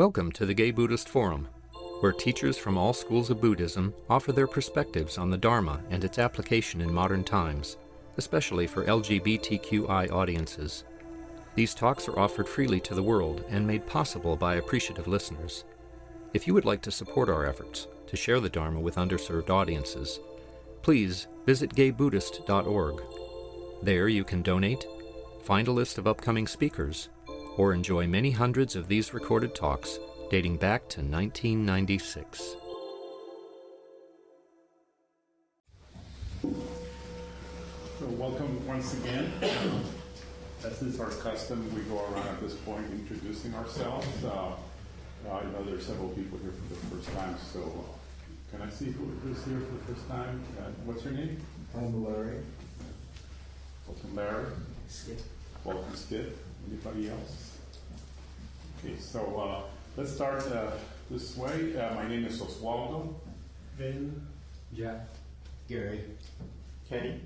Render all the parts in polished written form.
Welcome to the Gay Buddhist Forum, where teachers from all schools of Buddhism offer their perspectives on the Dharma and its application in modern times, especially for LGBTQI audiences. These talks are offered freely to the world and made possible by appreciative listeners. If you would like to support our efforts to share the Dharma with underserved audiences, please visit gaybuddhist.org. There you can donate, find a list of upcoming speakers, or enjoy many hundreds of these recorded talks dating back to 1996. So welcome once again. As is our custom, we go around at this point introducing ourselves. I know there are several people here for the first time, so can I see who's here for the first time? What's your name? I'm Larry. Welcome, Larry. Skip. Welcome, Skip. Anybody else? Okay, so let's start this way. My name is Oswaldo. Vin. Jeff. Gary. Kenny.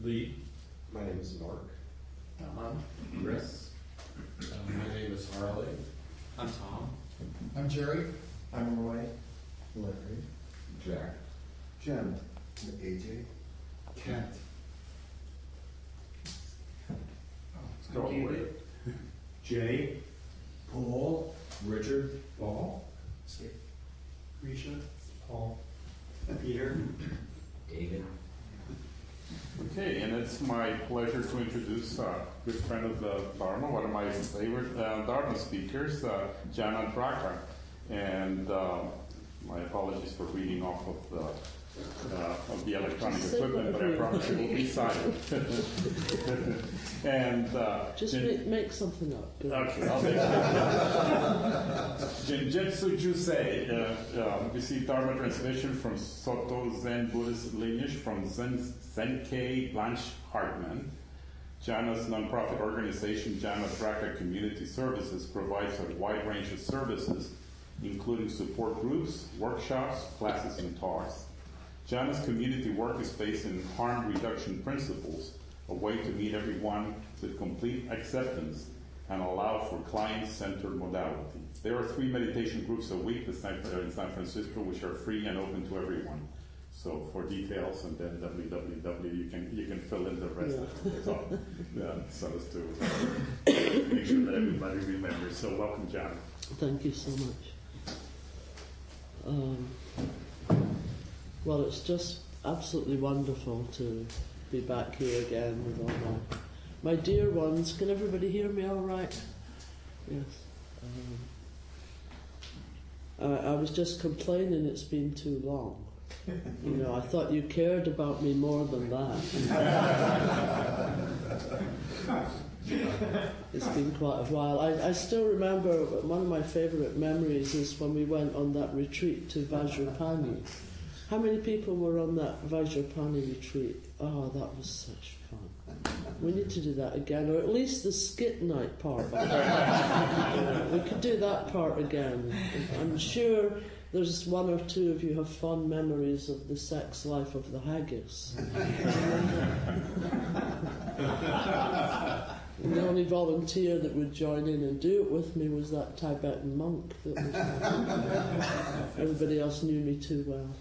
Lee. My name is Mark. Chris. My name is Harley. I'm Tom. I'm Jerry. I'm Roy. Larry. Jack. Jen. AJ. Kent. Let's go away. Jay. Paul. Richard. Paul. Skip. Risha. Paul. Peter. David. Okay, and it's my pleasure to introduce a good friend of the Dharma, one of my favorite Dharma speakers, Jana Drakka. And my apologies for reading off of the electronic equipment, but I promise it will be silent. And just make something up. Okay, I'll make it. Gengetsu Junsei, received Dharma Transmission from Soto Zen Buddhist Lineage from Zenkei Blanche Hartman. Jana's nonprofit organization, Jana Drakka Community Services, provides a wide range of services, including support groups, workshops, classes, and talks. Jana's community work is based in harm reduction principles, a way to meet everyone with complete acceptance and allow for client-centered modality. There are 3 meditation groups a week in San Francisco, which are free and open to everyone. So for details, and then www, you can fill in the rest of the talk. So as to make sure that everybody remembers. So welcome, Jana. Thank you so much. Well, it's just absolutely wonderful to be back here again with all my dear ones. Can everybody hear me all right? Yes. I was just complaining it's been too long. You know, I thought you cared about me more than that. It's been quite a while. I still remember one of my favourite memories is when we went on that retreat to Vajrapani. How many people were on that Vajrapani retreat? Oh, that was such fun. We need to do that again, or at least the skit night part. We could do that part again. I'm sure there's 1 or 2 of you have fond memories of the sex life of the haggis. And the only volunteer that would join in and do it with me was that Tibetan monk. Everybody else knew me too well.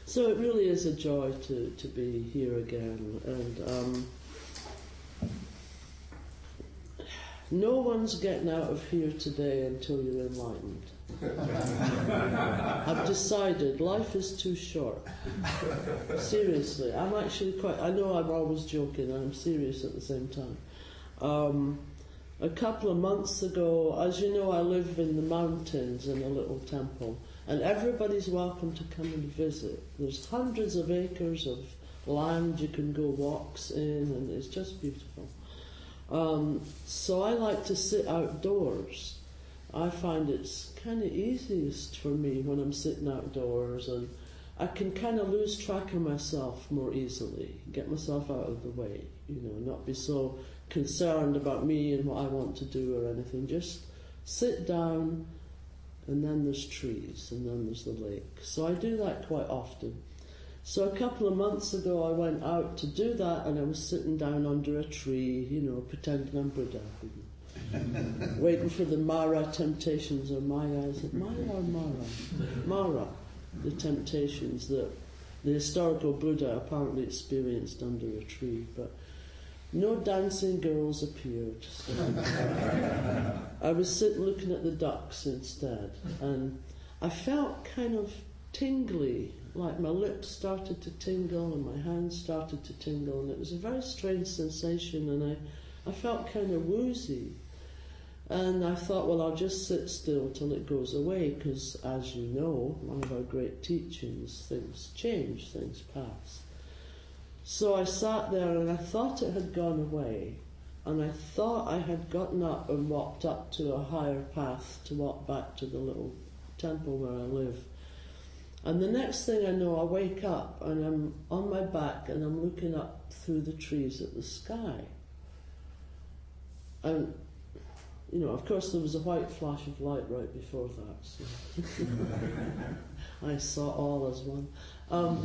So it really is a joy to be here again. And no one's getting out of here today until you're enlightened. I've decided life is too short. Seriously, I'm actually I know I'm always joking, I'm serious at the same time. A couple of months ago, as you know, I live in the mountains in a little temple, and everybody's welcome to come and visit. There's hundreds of acres of land you can go walks in, and it's just beautiful. So I like to sit outdoors. I find it's kind of easiest for me when I'm sitting outdoors, and I can kind of lose track of myself more easily, get myself out of the way, you know, not be so concerned about me and what I want to do or anything. Just sit down, and then there's trees, and then there's the lake. So I do that quite often. So a couple of months ago I went out to do that, and I was sitting down under a tree, you know, pretending I'm Buddha. waiting for the Mara temptations, or Maya, is it Maya or Mara? Mara, the temptations that the historical Buddha apparently experienced under a tree, but no dancing girls appeared. So I was sitting looking at the ducks instead, and I felt kind of tingly, like my lips started to tingle and my hands started to tingle, and it was a very strange sensation, and I felt kind of woozy. And I thought, well, I'll just sit still till it goes away, because, as you know, one of our great teachings, things change, things pass. So I sat there and I thought it had gone away, and I thought I had gotten up and walked up to a higher path to walk back to the little temple where I live. And the next thing I know, I wake up and I'm on my back and I'm looking up through the trees at the sky. And, you know, of course there was a white flash of light right before that, so I saw all as one.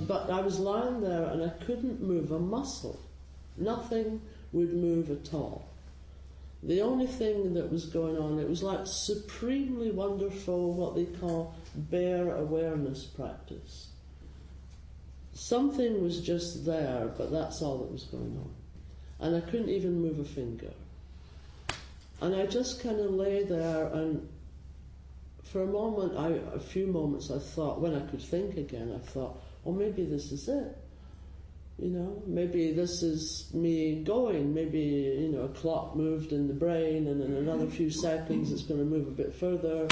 But I was lying there and I couldn't move a muscle. Nothing would move at all. The only thing that was going on, it was like supremely wonderful, what they call bare awareness practice. Something was just there, but that's all that was going on. And I couldn't even move a finger. And I just kind of lay there, and for a few moments I thought, when I could think again, I thought, oh, maybe this is it. You know, maybe this is me going. Maybe, you know, a clock moved in the brain, and in another few seconds it's going to move a bit further.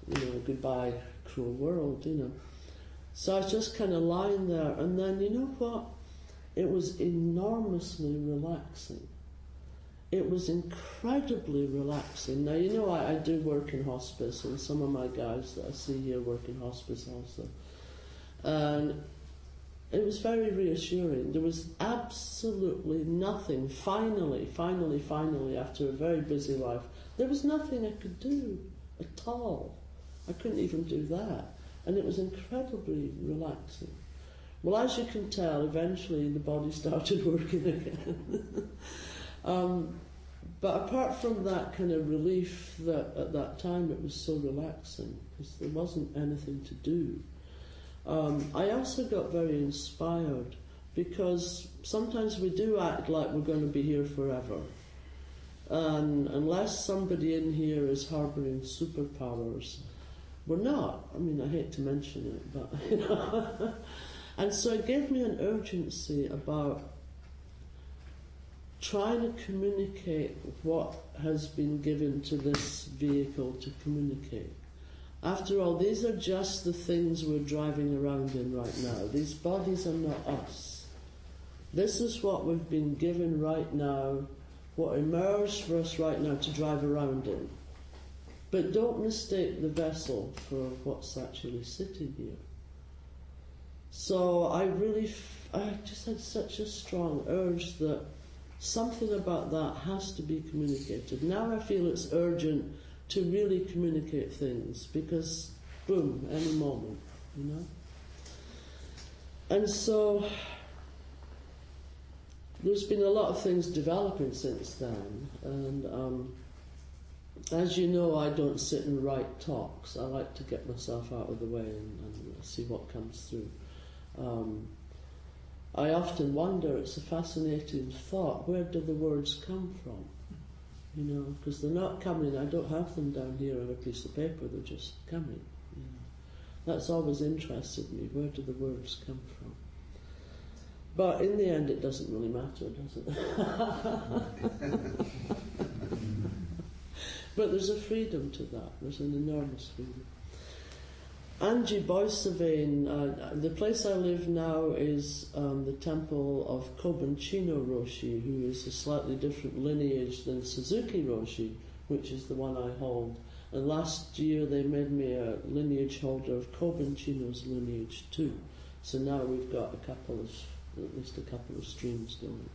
You know, goodbye, cruel world, you know. So I was just kind of lying there, and then, you know what? It was enormously relaxing. It was incredibly relaxing. Now, you know, I do work in hospice, and some of my guys that I see here work in hospice also. And it was very reassuring. There was absolutely nothing. Finally, after a very busy life, there was nothing I could do at all. I couldn't even do that. And it was incredibly relaxing. Well, as you can tell, eventually the body started working again. But apart from that kind of relief, that at that time it was so relaxing, because there wasn't anything to do. I also got very inspired, because sometimes we do act like we're going to be here forever. And unless somebody in here is harbouring superpowers, we're not. I mean, I hate to mention it, but, you know. And so it gave me an urgency about trying to communicate what has been given to this vehicle to communicate. After all, these are just the things we're driving around in right now. These bodies are not us. This is what we've been given right now, what emerged for us right now to drive around in. But don't mistake the vessel for what's actually sitting here. So I just had such a strong urge that something about that has to be communicated. Now I feel it's urgent to really communicate things, because, boom, any moment, you know. And so there's been a lot of things developing since then, and as you know, I don't sit and write talks. I like to get myself out of the way and see what comes through. I often wonder, it's a fascinating thought, where do the words come from? You know, because they're not coming, I don't have them down here on a piece of paper, they're just coming. You know. That's always interested me, where do the words come from? But in the end, it doesn't really matter, does it? But there's a freedom to that, there's an enormous freedom. Angie Boissevain, the place I live now is the temple of Kobanchino Roshi, who is a slightly different lineage than Suzuki Roshi, which is the one I hold. And last year they made me a lineage holder of Kobanchino's lineage too. So now we've got at least a couple of streams going.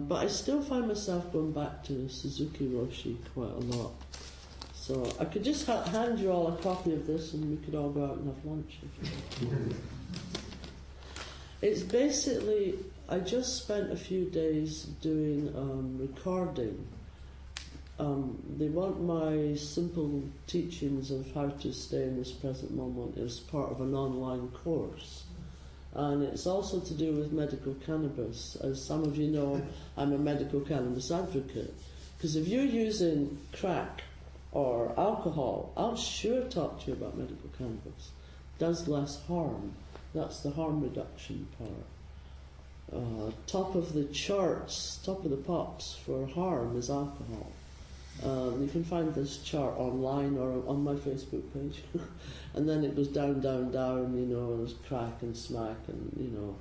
But I still find myself going back to Suzuki Roshi quite a lot. So I could just hand you all a copy of this, and we could all go out and have lunch if you want. It's basically, I just spent a few days doing recording they want my simple teachings of how to stay in this present moment as part of an online course. And it's also to do with medical cannabis. As some of you know, I'm a medical cannabis advocate. Because if you're using crack or alcohol, I'll sure talk to you about medical cannabis. It does less harm. That's the harm reduction part. Top of the charts, top of the pops for harm is alcohol. You can find this chart online or on my Facebook page. And then it goes down, down, down, you know, there's crack and smack and, you know,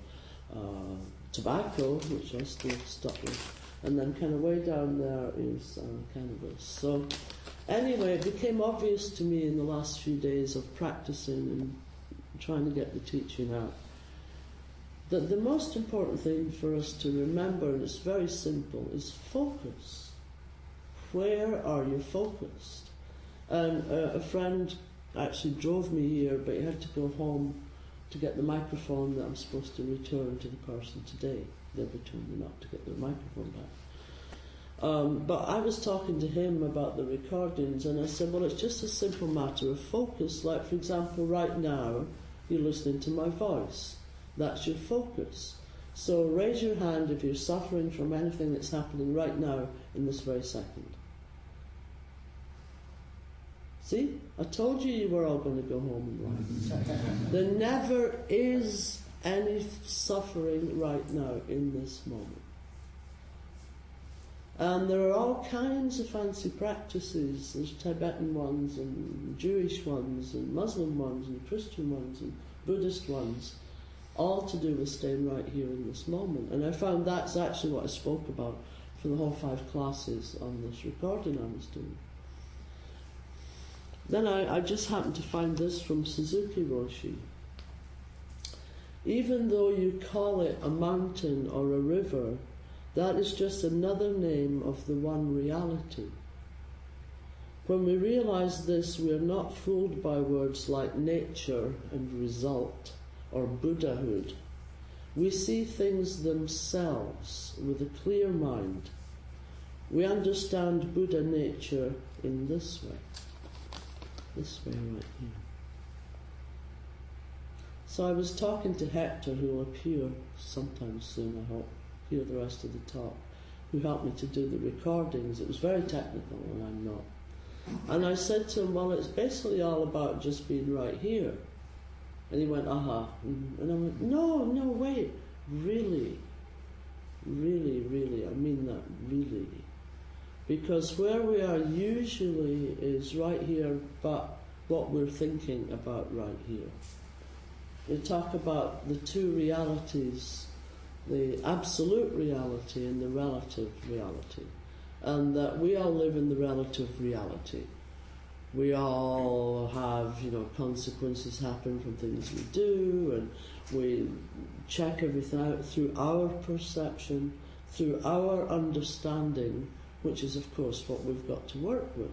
tobacco, which I still stuck with. And then kind of way down there is cannabis. So anyway, it became obvious to me in the last few days of practicing and trying to get the teaching out that the most important thing for us to remember, and it's very simple, is focus. Where are you focused? And a friend actually drove me here, but he had to go home to get the microphone that I'm supposed to return to the person today. They're returning up to get their microphone back. But I was talking to him about the recordings, and I said, well, it's just a simple matter of focus. Like, for example, right now, you're listening to my voice. That's your focus. So raise your hand if you're suffering from anything that's happening right now in this very second. See? I told you you were all going to go home and lie. There never is any suffering right now in this moment. And there are all kinds of fancy practices. There's Tibetan ones and Jewish ones and Muslim ones and Christian ones and Buddhist ones, all to do with staying right here in this moment. And I found that's actually what I spoke about for the whole 5 classes on this recording I was doing. Then I just happened to find this from Suzuki Roshi. Even though you call it a mountain or a river, that is just another name of the one reality. When we realize this, we are not fooled by words like nature and result or Buddhahood. We see things themselves with a clear mind. We understand Buddha nature in this way. This way right here. So I was talking to Hector, who will appear sometime soon, I hope, hear the rest of the talk, who helped me to do the recordings. It was very technical, and I'm not. And I said to him, well, it's basically all about just being right here. And he went, aha. And I went, no, wait, really, I mean that really. Because where we are usually is right here, but what we're thinking about right here. We talk about the two realities, the absolute reality and the relative reality. And that we all live in the relative reality. We all have, consequences happen from things we do, and we check everything out through our perception, through our understanding, which is, of course, what we've got to work with.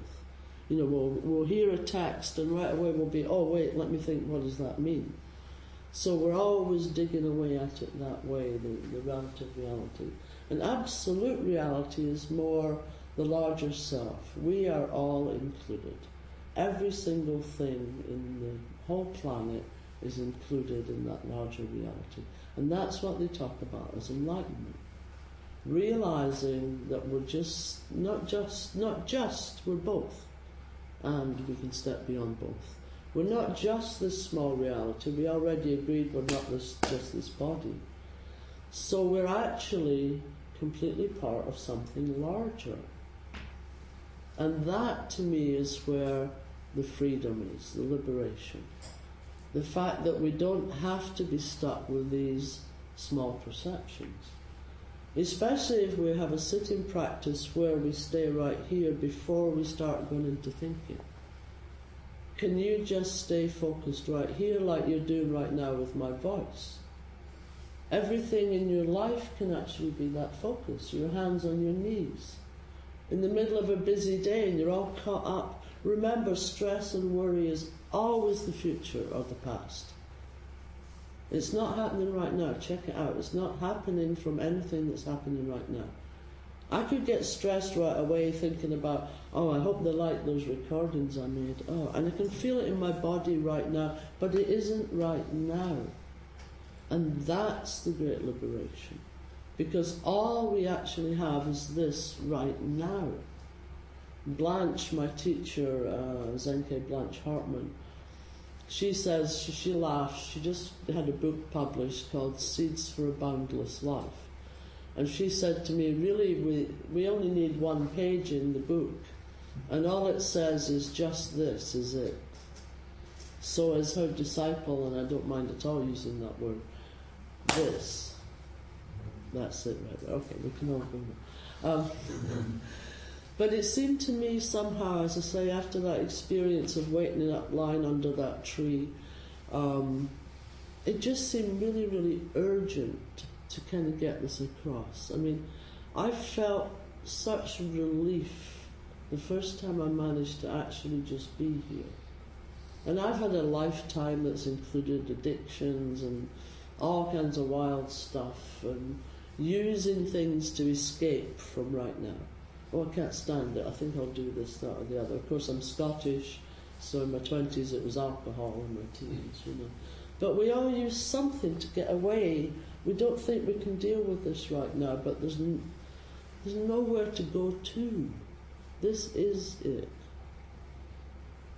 We'll hear a text and right away we'll be, oh, wait, let me think, what does that mean? So we're always digging away at it that way, the relative reality. And absolute reality is more the larger self. We are all included. Every single thing in the whole planet is included in that larger reality. And that's what they talk about as enlightenment. Realizing that we're just, not just, we're both. And we can step beyond both. We're not just this small reality. We already agreed we're not just this body. So we're actually completely part of something larger. And that, to me, is where the freedom is, the liberation. The fact that we don't have to be stuck with these small perceptions. Especially if we have a sitting practice where we stay right here before we start going into thinking. Can you just stay focused right here like you're doing right now with my voice? Everything in your life can actually be that focus. Your hands on your knees. In the middle of a busy day and you're all caught up, remember, stress and worry is always the future or the past. It's not happening right now. Check it out. It's not happening from anything that's happening right now. I could get stressed right away thinking about, oh, I hope they like those recordings I made. Oh, and I can feel it in my body right now, but it isn't right now. And that's the great liberation. Because all we actually have is this right now. Blanche, my teacher, Zenkei Blanche Hartman, she says, she laughs, she just had a book published called Seeds for a Boundless Life. And she said to me, really, we only need one page in the book, and all it says is just this, is it. So as her disciple, and I don't mind at all using that word, this. That's it right there. Okay, we can all go now. But it seemed to me somehow, as I say, after that experience of waiting up, lying under that tree, it just seemed really, really urgent to kind of get this across. I mean, I felt such relief the first time I managed to actually just be here. And I've had a lifetime that's included addictions and all kinds of wild stuff, and using things to escape from right now. Oh, I can't stand it, I think I'll do this, that or the other. Of course, I'm Scottish, so in my 20s it was alcohol, in my teens, you know. But we all use something to get away. We don't think we can deal with this right now, but there's nowhere to go to. This is it.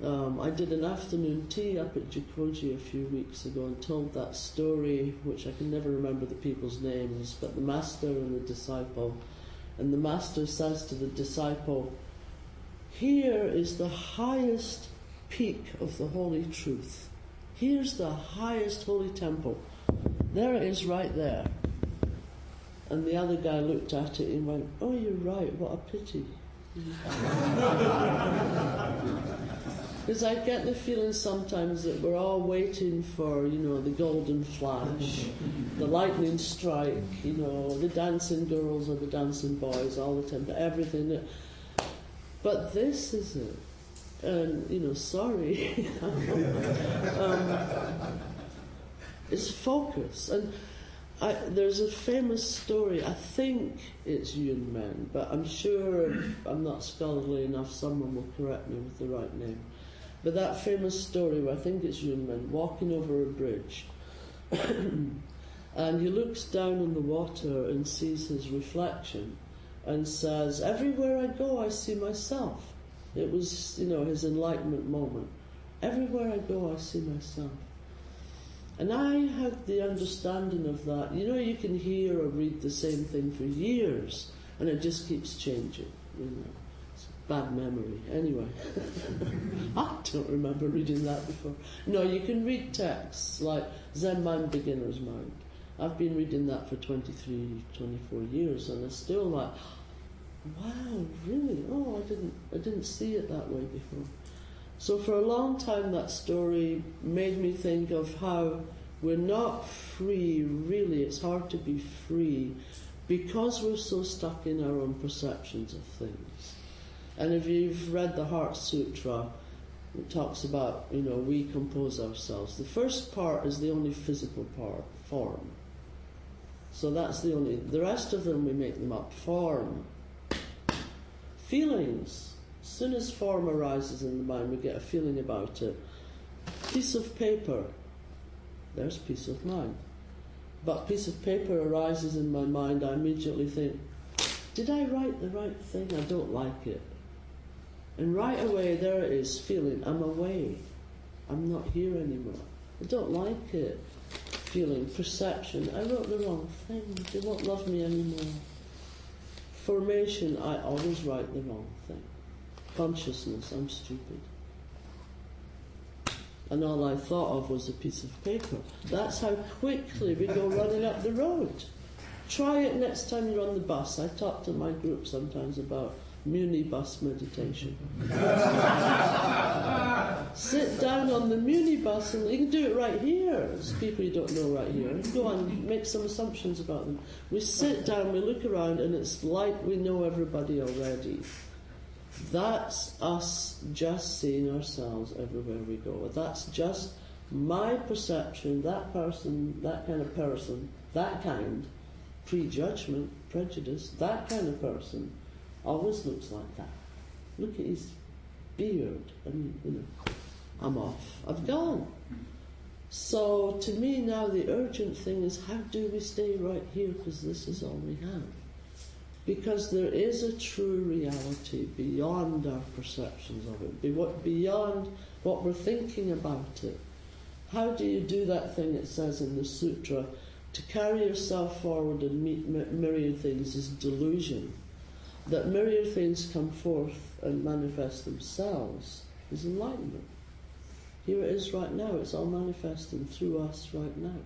I did an afternoon tea up at Jikoji a few weeks ago and told that story, which I can never remember the people's names, but the master and the disciple. And the master says to the disciple, here is the highest peak of the holy truth. Here's the highest holy temple. There it is right there. And the other guy looked at it and went, oh, you're right, what a pity. Because I get the feeling sometimes that we're all waiting for, you know, the golden flash, the lightning strike, you know, the dancing girls or the dancing boys all the time, everything. But this is it. And, you know, sorry. It's focus. And there's a famous story, I think it's Yun Men, but I'm sure if I'm not scholarly enough, someone will correct me with the right name. But that famous story where I think it's Yun Men walking over a bridge and he looks down in the water and sees his reflection and says, everywhere I go I see myself. It was, you know, his enlightenment moment. Everywhere I go I see myself. And I had the understanding of that. You know, you can hear or read the same thing for years and it just keeps changing, you know. Bad memory. Anyway, I don't remember reading that before. No, you can read texts like Zen Mind, Beginner's Mind. I've been reading that for 23, 24 years, and it's still like, wow, really? Oh, I didn't see it that way before. So for a long time, that story made me think of how we're not free, really. It's hard to be free because we're so stuck in our own perceptions of things. And if you've read the Heart Sutra, it talks about, you know, we compose ourselves. The first part is the only physical part, form. So that's the rest of them we make them up. Form. Feelings. As soon as form arises in the mind, we get a feeling about it. Piece of paper. There's peace of mind. But piece of paper arises in my mind, I immediately think, did I write the right thing? I don't like it. And right away, there it is, feeling, I'm away. I'm not here anymore. I don't like it. Feeling, perception, I wrote the wrong thing. They won't love me anymore. Formation, I always write the wrong thing. Consciousness, I'm stupid. And all I thought of was a piece of paper. That's how quickly we go running up the road. Try it next time you're on the bus. I talk to my group sometimes about Muni-bus meditation. Sit down on the Muni-bus, and you can do it right here. There's people you don't know right here. Go on, make some assumptions about them. We sit down, we look around, and it's like we know everybody already. That's us just seeing ourselves everywhere we go. That's just my perception, that person, that kind of person, that kind, prejudgment, prejudice. That kind of person always looks like that. Look at his beard, and I'm off. I've gone. So to me now the urgent thing is, how do we stay right here, because this is all we have? Because there is a true reality beyond our perceptions of it, beyond what we're thinking about it. How do you do that thing it says in the sutra? To carry yourself forward and meet myriad things is delusion. That myriad things come forth and manifest themselves is enlightenment. Here it is right now, it's all manifesting through us right now.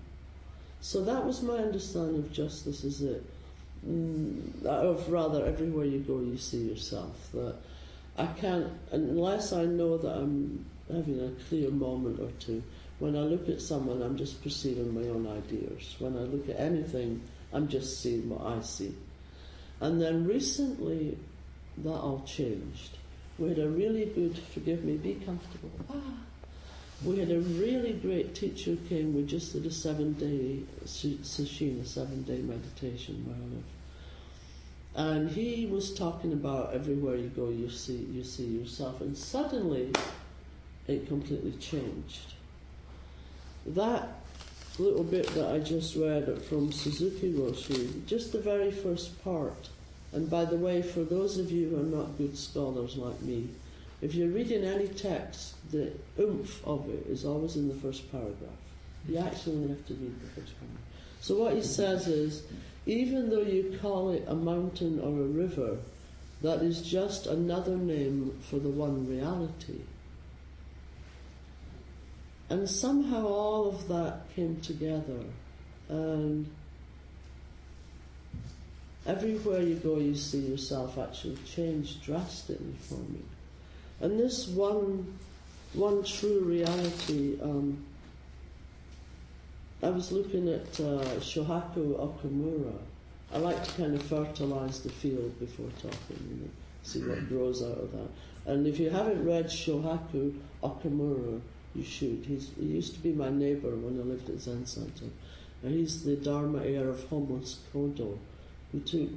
So that was my understanding of justice, is it? Of rather, everywhere you go you see yourself. That I can't, unless I know that I'm having a clear moment or two, when I look at someone I'm just perceiving my own ideas. When I look at anything I'm just seeing what I see. And then recently that all changed. We had a really good, forgive me, be comfortable. We had a really great teacher who came. We just did a 7-day session, a 7-day meditation where I live. And he was talking about everywhere you go you see yourself. And suddenly it completely changed. That little bit that I just read from Suzuki Roshi, just the very first part. And by the way, for those of you who are not good scholars like me, if you're reading any text, the oomph of it is always in the first paragraph. You actually only have to read the first paragraph. So what he says is, even though you call it a mountain or a river, that is just another name for the one reality. And somehow all of that came together, and everywhere you go you see yourself actually changed drastically for me. And this one true reality, I was looking at Shohaku Okamura. I like to kind of fertilize the field before talking, see what grows out of that. And if you haven't read Shohaku Okamura, you should. He used to be my neighbour when I lived at Zen Center. And he's the Dharma heir of homeless Kodo, who took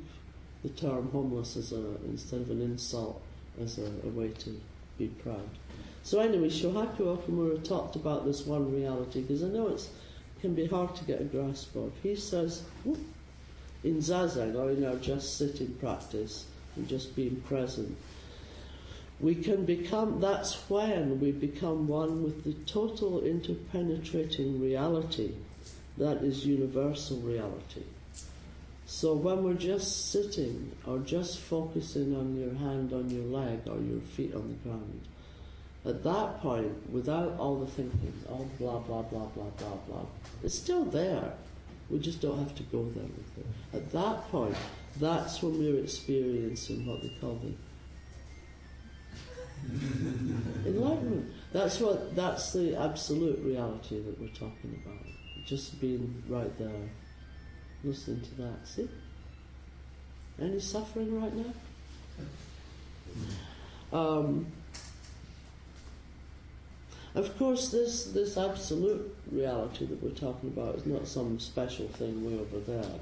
the term homeless as instead of an insult, as a way to be proud. So anyway, Shohaku Okamura talked about this one reality, because I know it can be hard to get a grasp of. He says, in Zazen, or in our just sitting practice, and just being present, we can become, that's when we become one with the total interpenetrating reality that is universal reality. So when we're just sitting or just focusing on your hand on your leg or your feet on the ground, at that point, without all the thinking, all blah, blah, blah, blah, blah, blah, it's still there. We just don't have to go there with it. At that point, that's when we're experiencing what they call the enlightenment. That's the absolute reality that we're talking about. Just being right there, listening to that. See? Any suffering right now? Of course, this absolute reality that we're talking about is not some special thing way over there.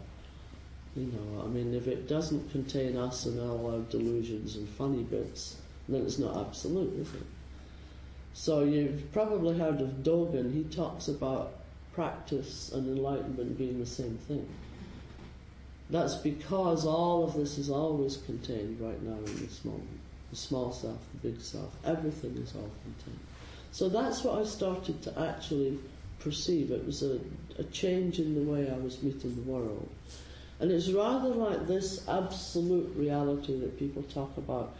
I mean, if it doesn't contain us and all our delusions and funny bits, then it's not absolute, is it? So you've probably heard of Dogen. He talks about practice and enlightenment being the same thing. That's because all of this is always contained right now in this moment. The small self, the big self, everything is all contained. So that's what I started to actually perceive. It was a change in the way I was meeting the world. And it's rather like this absolute reality that people talk about.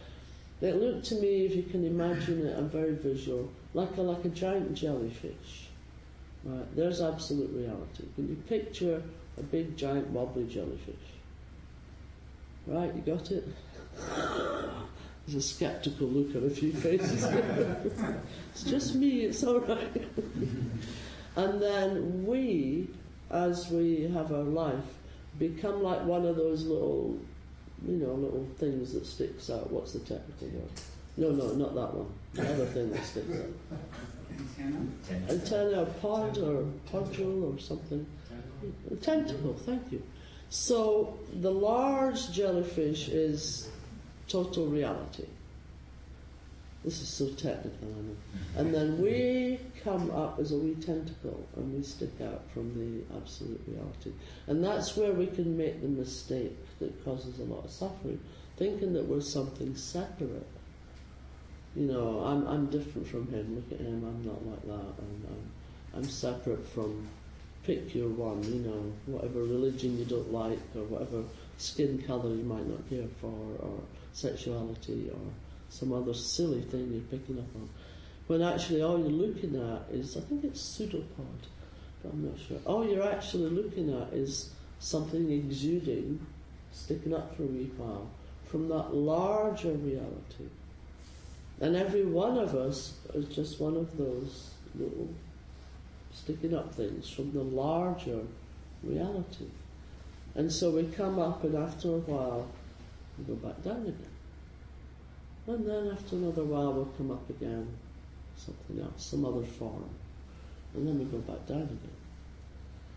It looked to me, if you can imagine it, I'm very visual, like a giant jellyfish. Right? There's absolute reality. Can you picture a big, giant, wobbly jellyfish? Right, you got it? There's a sceptical look on a few faces. It's just me, it's all right. And then we, as we have our life, become like one of those little things that sticks out. What's the technical word? No, not that one. The other thing that sticks out. Antenna, or pod, or podule, or something. A tentacle, thank you. So the large jellyfish is total reality. This is so technical, I know. And then we come up as a wee tentacle and we stick out from the absolute reality. And that's where we can make the mistake that causes a lot of suffering, thinking that we're something separate. You know, I'm different from him, look at him, I'm not like that, and I'm separate from, pick your one, you know, whatever religion you don't like, or whatever skin colour you might not care for, or sexuality, or some other silly thing you're picking up on. When actually all you're looking at is, I think it's pseudopod, but I'm not sure. All you're actually looking at is something exuding, sticking up for a wee while, from that larger reality. And every one of us is just one of those little sticking up things from the larger reality. And so we come up, and after a while we go back down again. And then after another while we'll come up again, something else, some other form. And then we go back down again.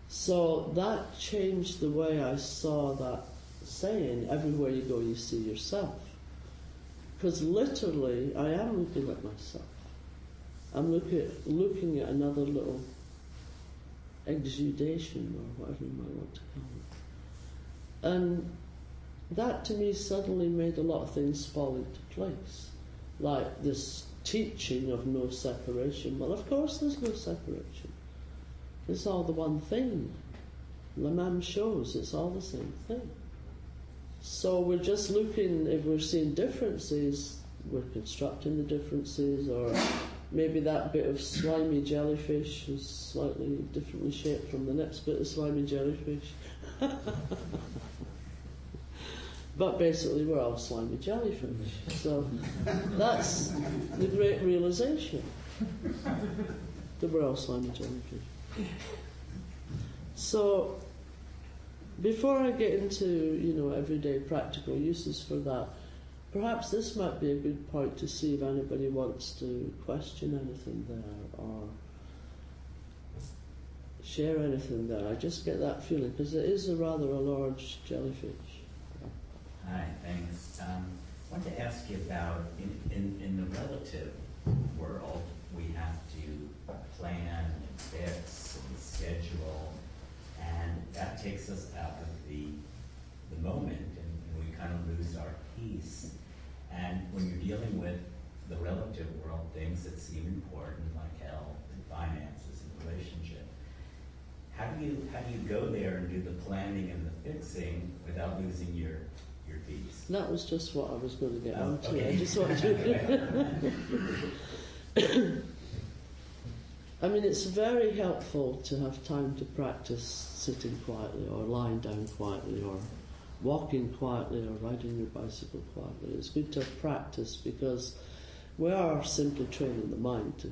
So that changed the way I saw that saying, everywhere you go you see yourself. Because literally I am looking at myself. I'm looking at another little exudation, or whatever you might want to call it. And that to me suddenly made a lot of things fall into place. Like this teaching of no separation. Well, of course there's no separation. It's all the one thing. The Mam shows it's all the same thing. So we're just looking, if we're seeing differences, we're constructing the differences, or maybe that bit of slimy jellyfish is slightly differently shaped from the next bit of slimy jellyfish. But basically we're all slimy jellyfish. So that's the great realization, that we're all slimy jellyfish. So before I get into, you know, everyday practical uses for that, perhaps this might be a good point to see if anybody wants to question anything there or share anything there. I just get that feeling, because it is a rather a large jellyfish. Hi, thanks. I wanted to ask you about, in the relative world, we have to plan and fix and schedule, and that takes us out of the moment, and we kind of lose our peace. And when you're dealing with the relative world, things that seem important, like health and finances and relationship, how do you go there and do the planning and the fixing without losing your peace? That was just what I was going to get onto. Okay. I just wanted to... I mean, it's very helpful to have time to practice sitting quietly, or lying down quietly, or walking quietly, or riding your bicycle quietly. It's good to have practice, because we are simply training the mind to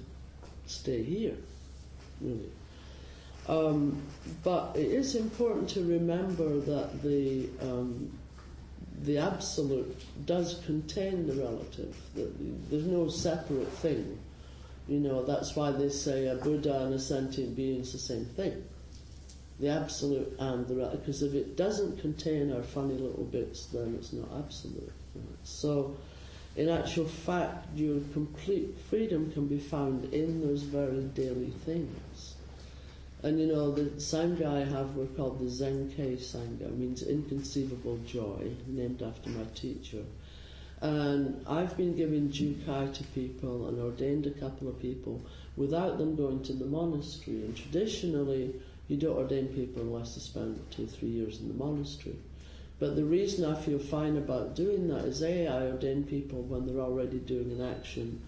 stay here, really. But it is important to remember that the absolute does contain the relative. There's no separate thing. You know, that's why they say a Buddha and a sentient being is the same thing. The absolute and the relative. Because if it doesn't contain our funny little bits, then it's not absolute. Right? So, in actual fact, your complete freedom can be found in those very daily things. And you know, the Sangha I have were called the Zenkei Sangha, means inconceivable joy, named after my teacher. And I've been giving Jukai to people and ordained a couple of people without them going to the monastery. And traditionally, you don't ordain people unless they spend 2 or 3 years in the monastery. But the reason I feel fine about doing that is A, I ordain people when they're already doing an action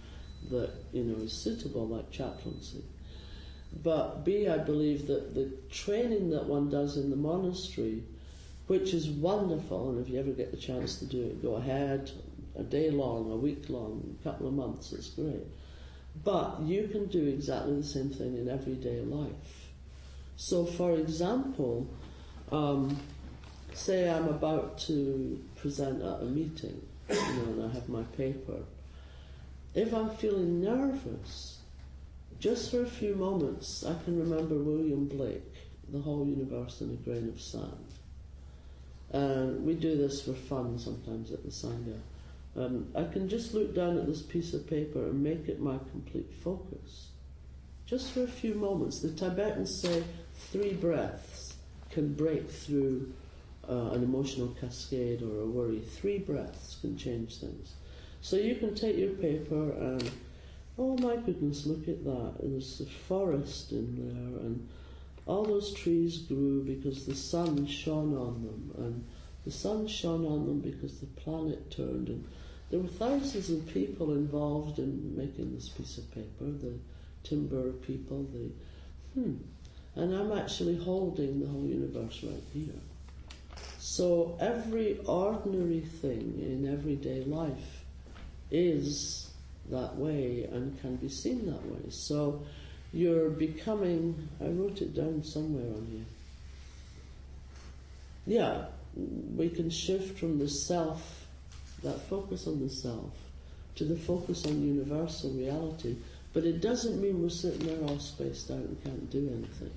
that, you know, is suitable, like chaplaincy. But B, I believe that the training that one does in the monastery, which is wonderful, and if you ever get the chance to do it, go ahead, a day long, a week long, a couple of months, it's great. But you can do exactly the same thing in everyday life. So for example, say I'm about to present at a meeting, you know, and I have my paper. If I'm feeling nervous, just for a few moments, I can remember William Blake, the whole universe in a grain of sand. And we do this for fun sometimes at the Sangha. I can just look down at this piece of paper and make it my complete focus. Just for a few moments. The Tibetans say 3 breaths can break through an emotional cascade or a worry. 3 breaths can change things. So you can take your paper and, oh my goodness, look at that. There's a forest in there, and all those trees grew because the sun shone on them, and the sun shone on them because the planet turned, and there were thousands of people involved in making this piece of paper, the timber people, and I'm actually holding the whole universe right here. So every ordinary thing in everyday life is that way and can be seen that way. So you're becoming, I wrote it down somewhere on here. Yeah, we can shift from the self, that focus on the self, to the focus on universal reality, but it doesn't mean we're sitting there all spaced out and can't do anything.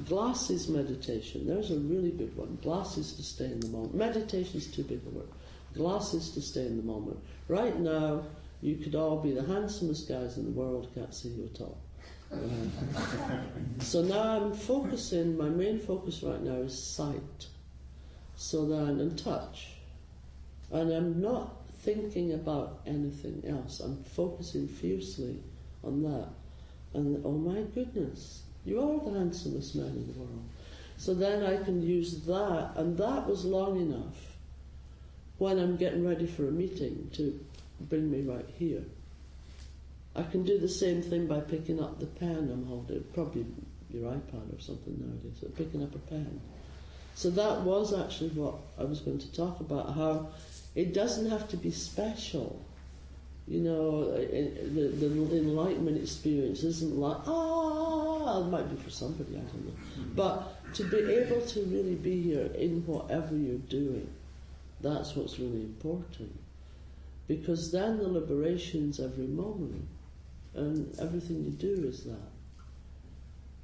Glasses meditation, there's a really good one. Glasses to stay in the moment. Meditation's too big a word. Glasses to stay in the moment. Right now, you could all be the handsomest guys in the world, can't see you at all. So now I'm focusing, my main focus right now is sight. So then, and touch. And I'm not thinking about anything else. I'm focusing fiercely on that. And oh my goodness, you are the handsomest man in the world. So then I can use that, and that was long enough when I'm getting ready for a meeting to bring me right here. I can do the same thing by picking up the pen I'm holding, probably your iPad or something nowadays, so picking up a pen. So that was actually what I was going to talk about, how it doesn't have to be special. You know, the enlightenment experience isn't like, it might be for somebody, I don't know. But to be able to really be here in whatever you're doing, that's what's really important. Because then the liberation's every moment, and everything you do is that.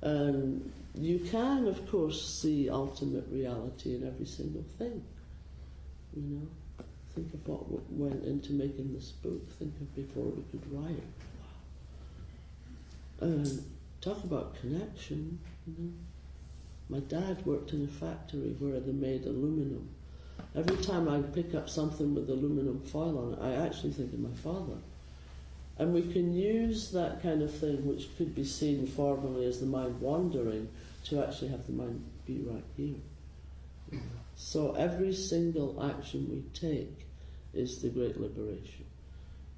And you can, of course, see ultimate reality in every single thing. You know, think of what went into making this book. Think of before we could write. Wow. And talk about connection. You know, my dad worked in a factory where they made aluminum. Every time I pick up something with aluminum foil on it, I actually think of my father. And we can use that kind of thing, which could be seen formally as the mind wandering, to actually have the mind be right here. So every single action we take is the great liberation.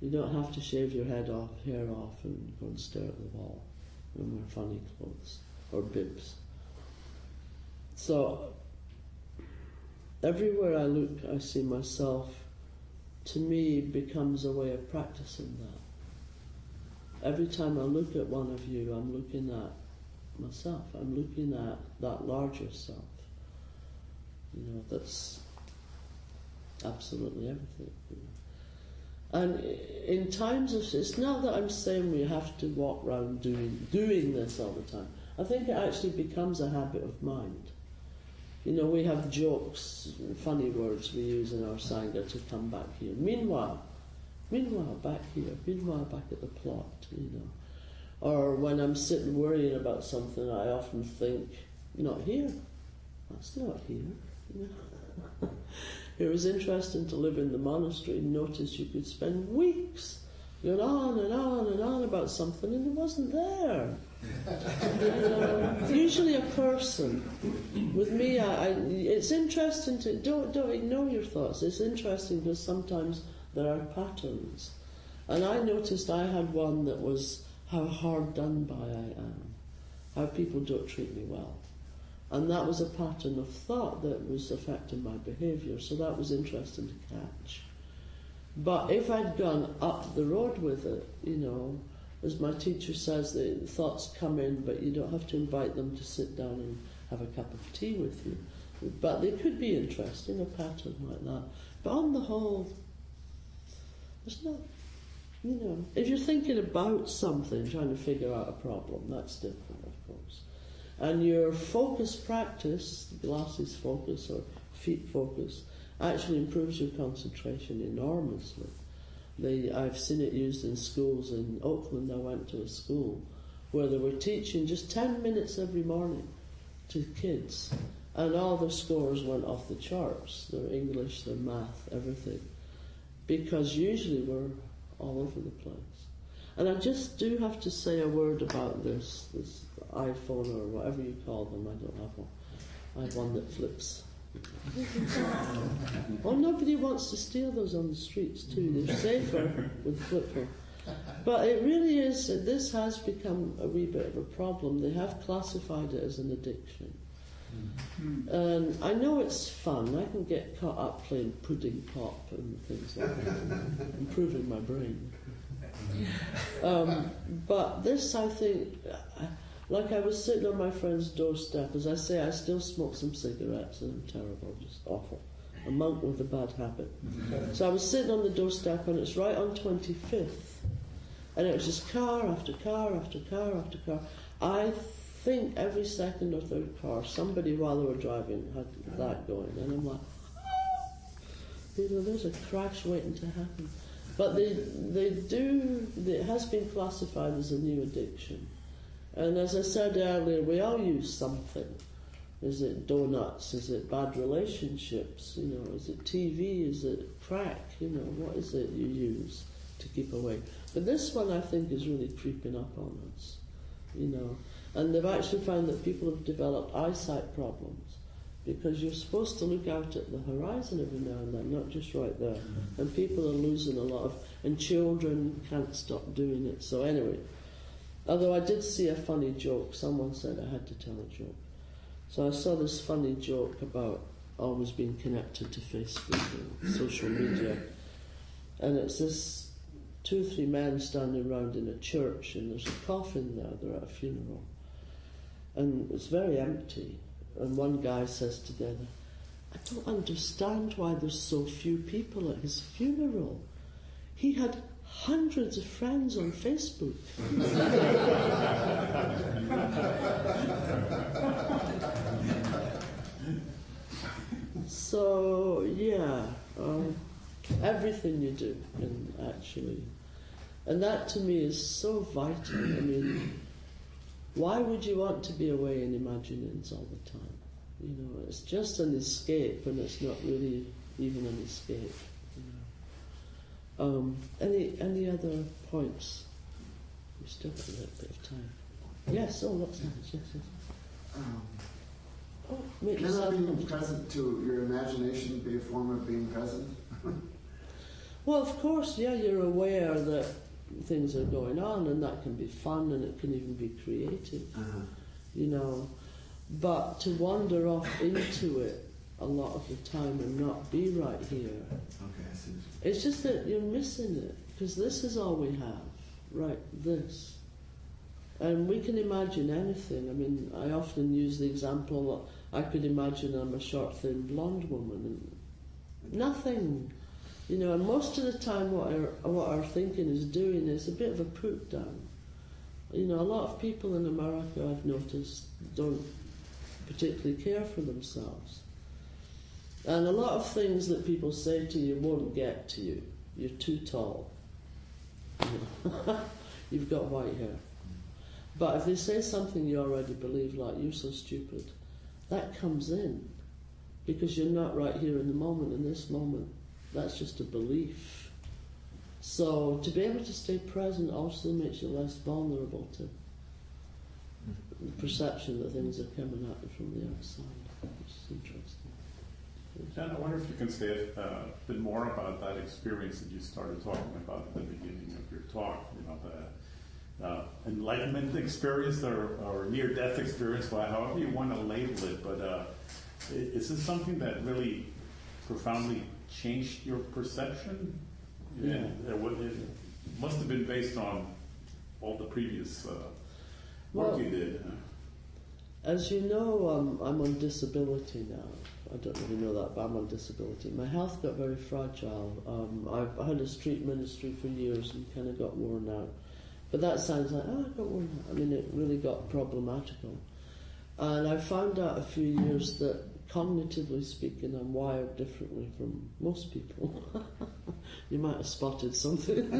You don't have to shave your hair off and go and stare at the wall and wear funny clothes or bibs. So everywhere I look, I see myself. To me, becomes a way of practicing that. Every time I look at one of you, I'm looking at myself. I'm looking at that larger self. You know, that's absolutely everything. You know. And in times of, it's not that I'm saying we have to walk around doing this all the time. I think it actually becomes a habit of mind. You know, we have jokes, funny words we use in our Sangha to come back here. Meanwhile, back here, back at the plot, you know. Or when I'm sitting worrying about something, I often think, not here. That's not here. You know? It was interesting to live in the monastery and notice you could spend weeks going on and on and on about something and it wasn't there. You know, usually a person. With me, it's interesting to don't ignore your thoughts. It's interesting because sometimes there are patterns, and I noticed I had one that was how hard done by I am, how people don't treat me well, and that was a pattern of thought that was affecting my behaviour. So that was interesting to catch. But if I'd gone up the road with it, you know. As my teacher says, the thoughts come in, but you don't have to invite them to sit down and have a cup of tea with you. But they could be interesting, a pattern like that. But on the whole, there's not, you know, if you're thinking about something, trying to figure out a problem, that's different, of course. And your focus practice, glasses focus or feet focus, actually improves your concentration enormously. I've seen it used in schools in Oakland. I went to a school where they were teaching just 10 minutes every morning to kids, and all their scores went off the charts, their English, their math, everything, because usually we're all over the place. And I just do have to say a word about this iPhone or whatever you call them. I don't have one. I have one that flips. Well, nobody wants to steal those on the streets too. They're safer with flipper. But it really is, this has become a wee bit of a problem. They have classified it as an addiction. And I know it's fun. I can get caught up playing pudding pop and things like that, improving my brain. But this, I think, like I was sitting on my friend's doorstep, as I say, I still smoke some cigarettes and I'm terrible, just awful. A monk with a bad habit. So I was sitting on the doorstep and it's right on 25th. And it was just car after car after car after car. I think every second or third car, somebody while they were driving had that going. And I'm like, there's a crash waiting to happen. But it has been classified as a new addiction. And as I said earlier, we all use something. Is it donuts? Is it bad relationships? Is it TV? Is it crack? What is it you use to keep away? But this one, I think, is really creeping up on us, And they've actually found that people have developed eyesight problems because you're supposed to look out at the horizon every now and then, not just right there. And people are losing a lot and children can't stop doing it. So anyway, although I did see a funny joke, someone said I had to tell a joke. So I saw this funny joke about always being connected to Facebook and social media. And it's this 2 or 3 men standing around in a church, and there's a coffin there, they're at a funeral. And it's very empty. And one guy says to the other, I don't understand why there's so few people at his funeral. He had hundreds of friends on Facebook. So, yeah, everything you do can actually... And that to me is so vital. I mean, why would you want to be away in imaginings all the time? It's just an escape, and it's not really even an escape. Any other points? We still got a little bit of time. Yes. Oh, what's that? Yes. Make Can yourself being comfortable. present to your imagination be a form of being present? Well, of course, yeah. You're aware that things are going on, and that can be fun, and it can even be creative. But to wander off into it a lot of the time and not be right here. Okay, I see. It's just that you're missing it, because this is all we have, right, this. And we can imagine anything. I mean, I often use the example that I could imagine I'm a short, thin, blonde woman, and nothing. And most of the time what our thinking is doing is a bit of a put down. A lot of people in America, I've noticed, don't particularly care for themselves. And a lot of things that people say to you won't get to you. You're too tall. You've got white hair. But if they say something you already believe, like, you're so stupid, that comes in. Because you're not right here in the moment, in this moment. That's just a belief. So to be able to stay present also makes you less vulnerable to the perception that things are coming at you from the outside, which is interesting. Jan, I wonder if you can say a bit more about that experience that you started talking about at the beginning of your talk, the enlightenment experience or near-death experience, however you want to label it, but is this something that really profoundly changed your perception? Yeah. It must have been based on all the previous work you did. As you know, I'm on disability now. I don't really know that, but I'm on disability. My health got very fragile. I've had a street ministry for years and kind of got worn out. But that sounds like, I got worn out. I mean, it really got problematical. And I found out a few years that, cognitively speaking, I'm wired differently from most people. You might have spotted something.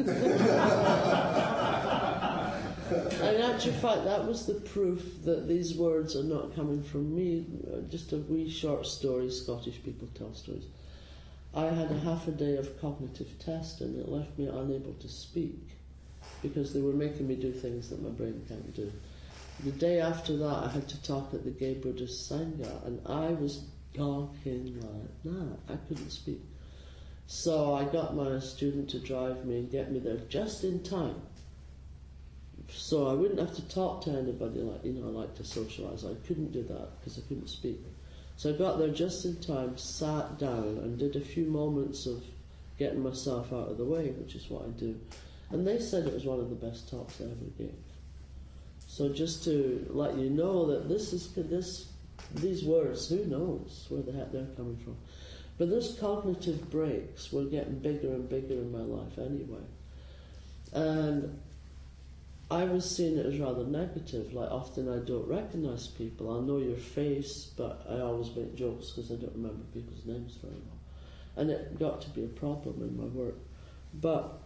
In actual fact, that was the proof that these words are not coming from me. Just a wee short story. Scottish people tell stories. I had a half a day of cognitive test, and it left me unable to speak because they were making me do things that my brain can't do. The day after that, I had to talk at the Gay Buddhist Sangha, and I was talking like that. I couldn't speak. So I got my student to drive me and get me there just in time. So I wouldn't have to talk to anybody like, I like to socialise. I couldn't do that because I couldn't speak. So I got there just in time, sat down and did a few moments of getting myself out of the way, which is what I do. And they said it was one of the best talks I ever gave. So just to let you know that these words, who knows where the heck they're coming from. But those cognitive breaks were getting bigger and bigger in my life anyway. And I was seeing it as rather negative, like often I don't recognise people. I'll know your face, but I always make jokes because I don't remember people's names very well. And it got to be a problem in my work. But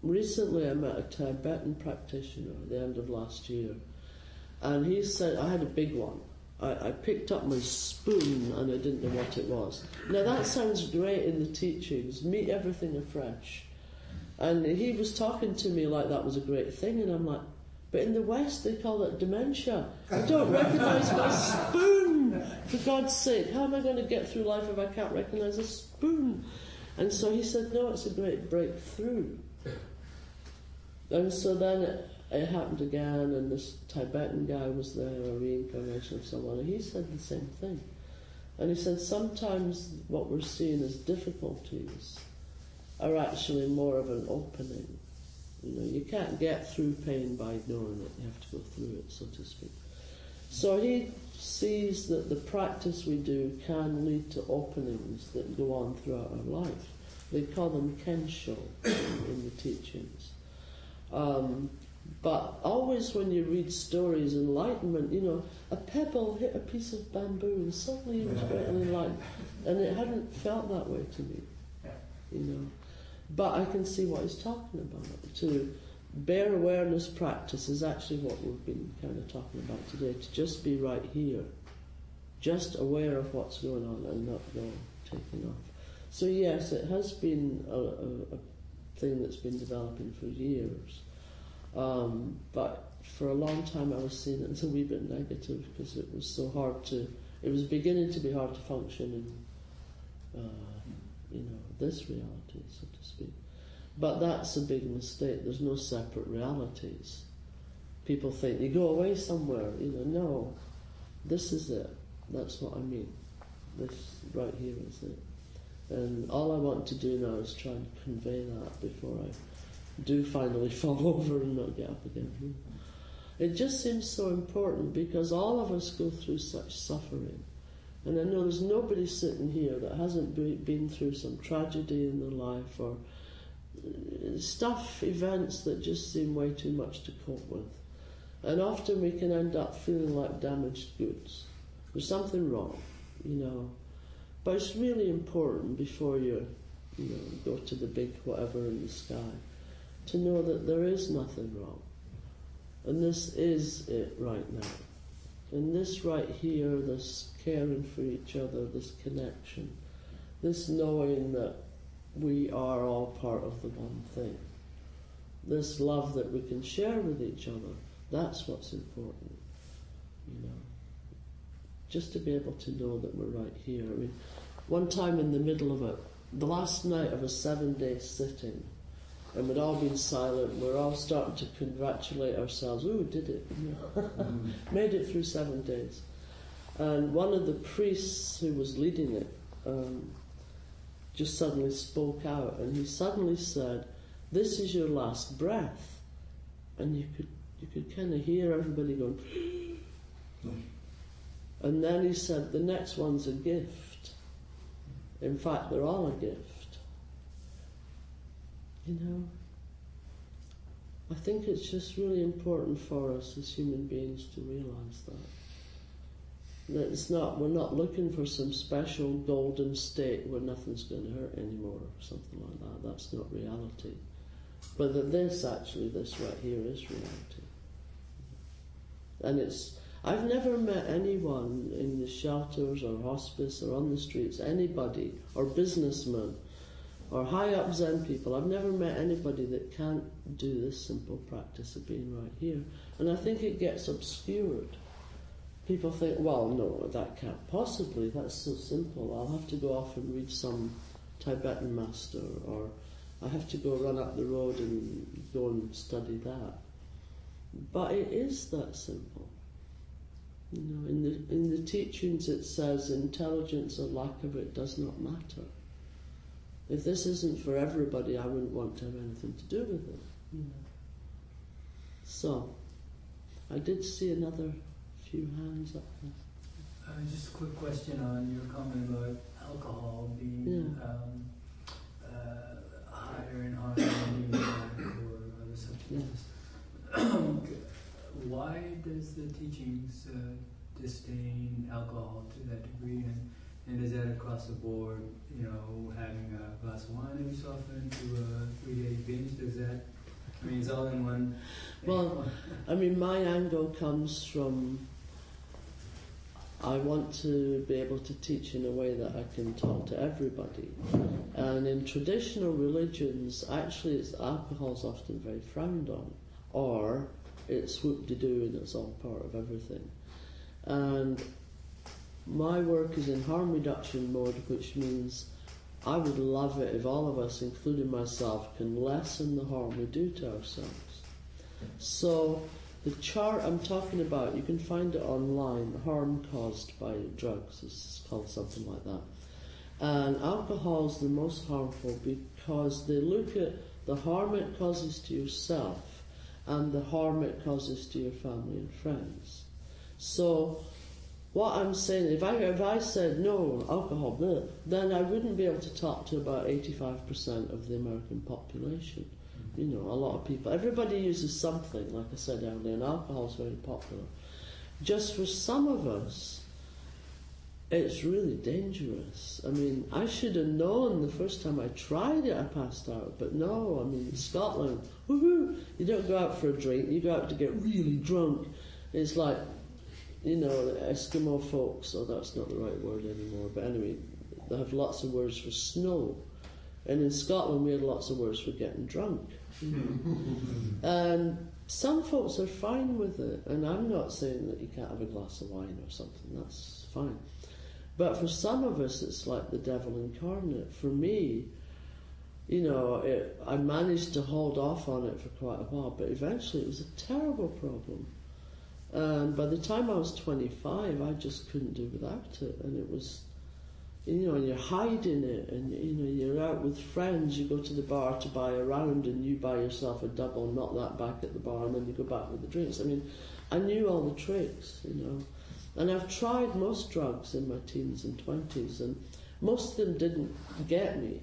recently I met a Tibetan practitioner at the end of last year, and he said, I had a big one. I picked up my spoon and I didn't know what it was. Now that sounds great in the teachings, meet everything afresh. And he was talking to me like that was a great thing, and I'm like, but in the West they call it dementia. I don't recognise my spoon, for God's sake. How am I going to get through life if I can't recognise a spoon? And so he said, no, it's a great breakthrough. And so then it happened again, and this Tibetan guy was there, a reincarnation of someone, and he said the same thing. And he said sometimes what we're seeing as difficulties are actually more of an opening. You can't get through pain by ignoring it, you have to go through it, so to speak. So he sees that the practice we do can lead to openings that go on throughout our life. They call them kensho in the teachings. But always when you read stories, enlightenment, a pebble hit a piece of bamboo and suddenly it was greatly enlightened. And it hadn't felt that way to me, But I can see what he's talking about. To bare awareness practice is actually what we've been kind of talking about today, to just be right here, just aware of what's going on and not go taking off. So yes, it has been a thing that's been developing for years. But for a long time I was seeing it as a wee bit negative because it was so hard it was beginning to be hard to function in, this reality, so to speak. But that's a big mistake. There's no separate realities. People think, you go away somewhere, no, this is it. That's what I mean. This right here is it. And all I want to do now is try and convey that before I do finally fall over and not get up again. It just seems so important because all of us go through such suffering. And I know there's nobody sitting here that hasn't been through some tragedy in their life or events that just seem way too much to cope with. And often we can end up feeling like damaged goods. There's something wrong, But it's really important before you go to the big whatever in the sky to know that there is nothing wrong. And this is it right now. And this right here, this caring for each other, this connection, this knowing that we are all part of the one thing, this love that we can share with each other, that's what's important, Just to be able to know that we're right here. I mean, one time in the middle of the last night of a 7-day sitting, and we'd all been silent, we're all starting to congratulate ourselves. Ooh, did it. Made it through 7 days. And one of the priests who was leading it just suddenly spoke out, and he suddenly said, this is your last breath. And you could kind of hear everybody going, and then he said, the next one's a gift. In fact, they're all a gift. I think it's just really important for us as human beings to realise that it's not, we're not looking for some special golden state where nothing's going to hurt anymore or something like that. That's not reality. But that this right here is reality. And I've never met anyone in the shelters or hospice or on the streets, anybody, or businessmen, or high up Zen people, I've never met anybody that can't do this simple practice of being right here. And I think it gets obscured. People think, well, no, that can't possibly, that's so simple. I'll have to go off and read some Tibetan master, or I have to go run up the road and go and study that. But it is that simple. You know, in the teachings it says intelligence or lack of it does not matter. If this isn't for everybody, I wouldn't want to have anything to do with it. You know. So, I did see another few hands up there. Just a quick question on your comment about alcohol being higher in harm than tobacco or other substances. Why does the teachings disdain alcohol to that degree, and is that across the board? You know, having a glass of wine every so often to a 3-day binge, does that? I mean, it's all in one. Well, I mean, my angle comes from I want to be able to teach in a way that I can talk to everybody. And in traditional religions, actually, alcohol's often very frowned on, or it's whoop-de-doo and it's all part of everything. And my work is in harm reduction mode, which means I would love it if all of us, including myself, can lessen the harm we do to ourselves. So the chart I'm talking about, you can find it online, harm caused by drugs, it's called something like that. And alcohol is the most harmful because they look at the harm it causes to yourself and the harm it causes to your family and friends. So what I'm saying, if I said no, alcohol, blah, then I wouldn't be able to talk to about 85% of the American population. You know, a lot of people, everybody uses something, like I said earlier, and alcohol is very popular. Just for some of us, it's really dangerous. I mean, I should have known the first time I tried it, I passed out. But no, I mean, in Scotland, woohoo, you don't go out for a drink, you go out to get really drunk. It's like, you know, the Eskimo folks, oh, that's not the right word anymore, but anyway, they have lots of words for snow. And in Scotland, we had lots of words for getting drunk. And some folks are fine with it, and I'm not saying that you can't have a glass of wine or something, that's fine. But for some of us, it's like the devil incarnate. For me, you know, I managed to hold off on it for quite a while, but eventually it was a terrible problem. And by the time I was 25, I just couldn't do without it, and it was, you know, and you're hiding it, and you know, you're out with friends, you go to the bar to buy a round and you buy yourself a double, knock that back at the bar, and then you go back with the drinks. I mean, I knew all the tricks, you know. And I've tried most drugs in my teens and 20s, and most of them didn't get me.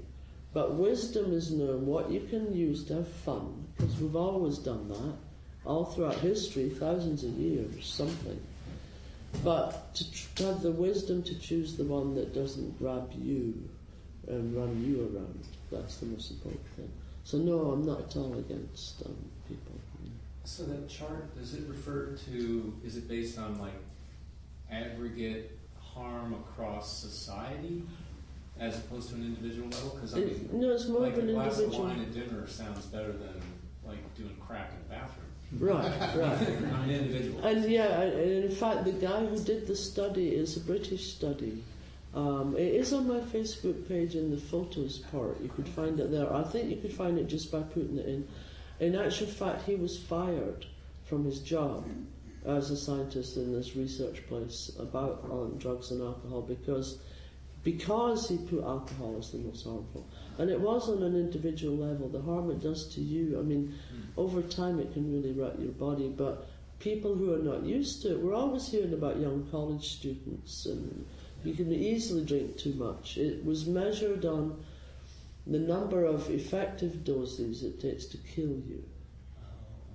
But wisdom is knowing what you can use to have fun, because we've always done that, all throughout history, thousands of years, something. But to have the wisdom to choose the one that doesn't grab you and run you around, that's the most important thing. So no, I'm not at all against people. So that chart, does it refer to, is it based on like aggregate harm across society as opposed to an individual level? Because I mean, no, it's more like of an a glass individual. of wine at dinner sounds better than like doing crack in the bathroom. Right. On an individual. And yeah, and in fact, the guy who did the study is a British study. It is on my Facebook page in the photos part. You could find it there. I think you could find it just by putting it in. In actual fact, he was fired from his job as a scientist in this research place about drugs and alcohol because he put alcohol as the most harmful. And it was on an individual level, the harm it does to you. I mean, over time it can really wreck your body, but people who are not used to it, we're always hearing about young college students, and you can easily drink too much. It was measured on the number of effective doses it takes to kill you.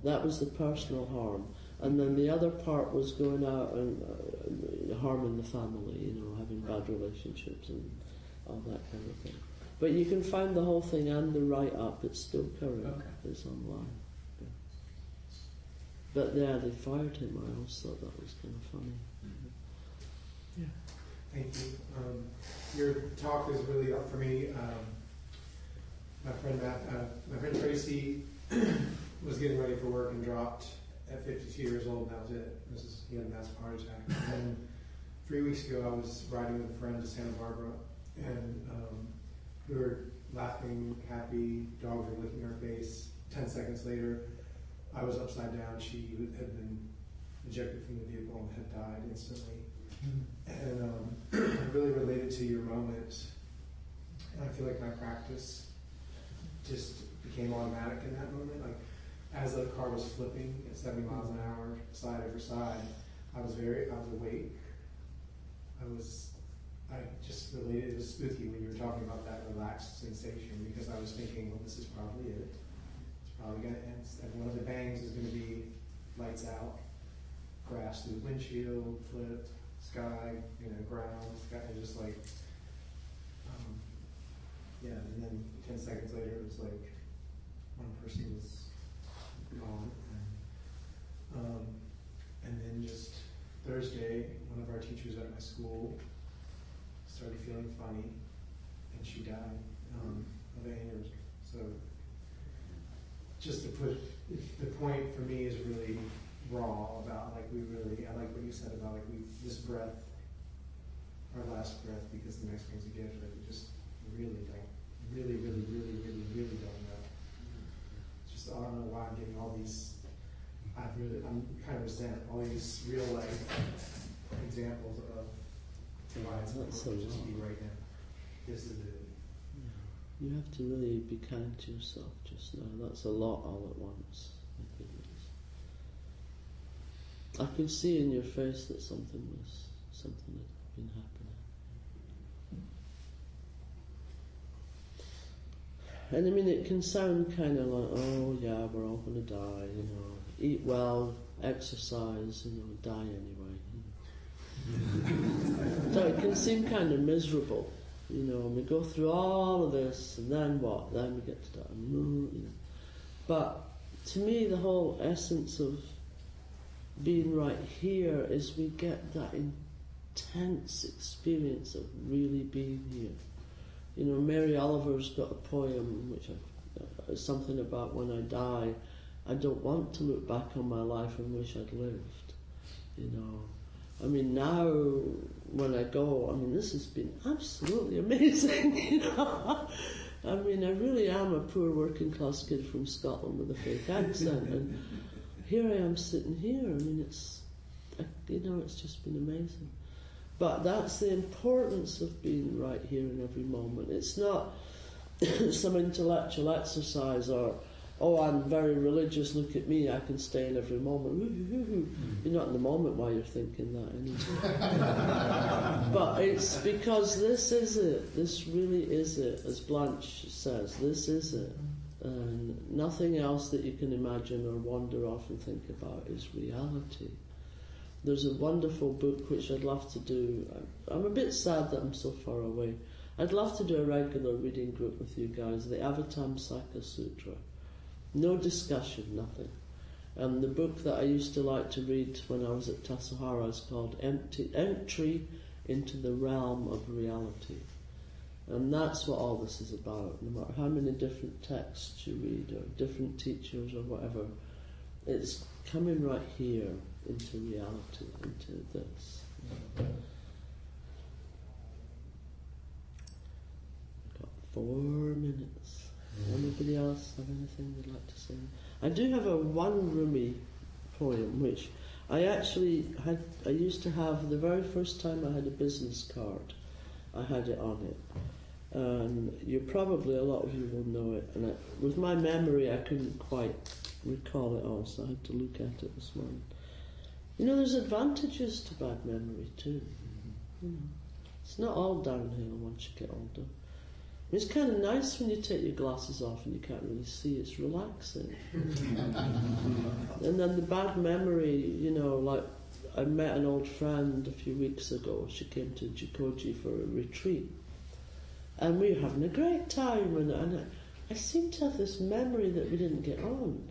That was the personal harm. And then the other part was going out and harming the family, you know, having bad relationships and all that kind of thing. But you can find the whole thing and the write-up. It's still current. Okay. It's online. Yeah. But yeah, they fired him. I always thought that was kind of funny. Yeah. Thank you. Your talk is really up for me. My friend Tracy was getting ready for work and dropped at 52 years old. That was it. He had a massive heart attack. And then 3 weeks ago, I was riding with a friend to Santa Barbara, and we were laughing, happy. Dogs were licking her face. 10 seconds later, I was upside down. She had been ejected from the vehicle and had died instantly. And I really related to your moment. And I feel like my practice just became automatic in that moment. Like, as the car was flipping at 70 miles an hour, side over side, I was awake. I just related. It was spooky when you were talking about that relaxed sensation, because I was thinking, well, this is probably it. It's probably going to end. And one of the bangs is going to be lights out, crash through the windshield, flipped, sky, ground, sky, and just like, yeah. And then 10 seconds later, it was like one person was gone. And then just Thursday, one of our teachers at my school started feeling funny, and she died of aneurysm. So just to put, the point for me is really raw about, like, I like what you said about, like, this breath, our last breath, because the next one's a gift, like, we just really don't, really don't know. It's just, I don't know why I'm getting all these, I'm kind of resent all these real life examples of why it's important just to be right now. This is it. You have to really be kind to yourself just now. That's a lot all at once. I could see in your face that something had been happening. And I mean, it can sound kind of like, oh yeah, we're all going to die, eat well, exercise, die anyway. So it can seem kind of miserable, and we go through all of this, and then what? Then we get to die. But to me, the whole essence of being right here is we get that intense experience of really being here. Mary Oliver's got a poem which is something about when I die, I don't want to look back on my life and wish I'd lived. I mean, now when I go, this has been absolutely amazing. I mean, I really am a poor working class kid from Scotland with a fake accent, and here I am sitting here. I mean, it's just been amazing. But that's the importance of being right here in every moment. It's not some intellectual exercise or, oh, I'm very religious, look at me, I can stay in every moment. You're not in the moment while you're thinking that anyway. But it's because this is it. This really is it. As Blanche says, this is it. And nothing else that you can imagine or wander off and think about is reality. There's a wonderful book which I'd love to do. I'm a bit sad that I'm so far away. I'd love to do a regular reading group with you guys, the Avatamsaka Sutra. No discussion, nothing. And the book that I used to like to read when I was at Tassajara is called Entry into the Realm of Reality. And that's what all this is about. No matter how many different texts you read or different teachers or whatever, it's coming right here into reality, into this. I've got 4 minutes. Anybody else have anything they'd like to say? I do have a one-roomy poem, which I used to have the very first time I had a business card. I had it on it. And a lot of you will know it. And with my memory, I couldn't quite recall it all, so I had to look at it this morning. There's advantages to bad memory too. It's not all downhill once you get older. It's kind of nice when you take your glasses off and you can't really see. It's relaxing. And then the bad memory, you know, like I met an old friend a few weeks ago. She came to Jikoji for a retreat. And we were having a great time. And I seem to have this memory that we didn't get on.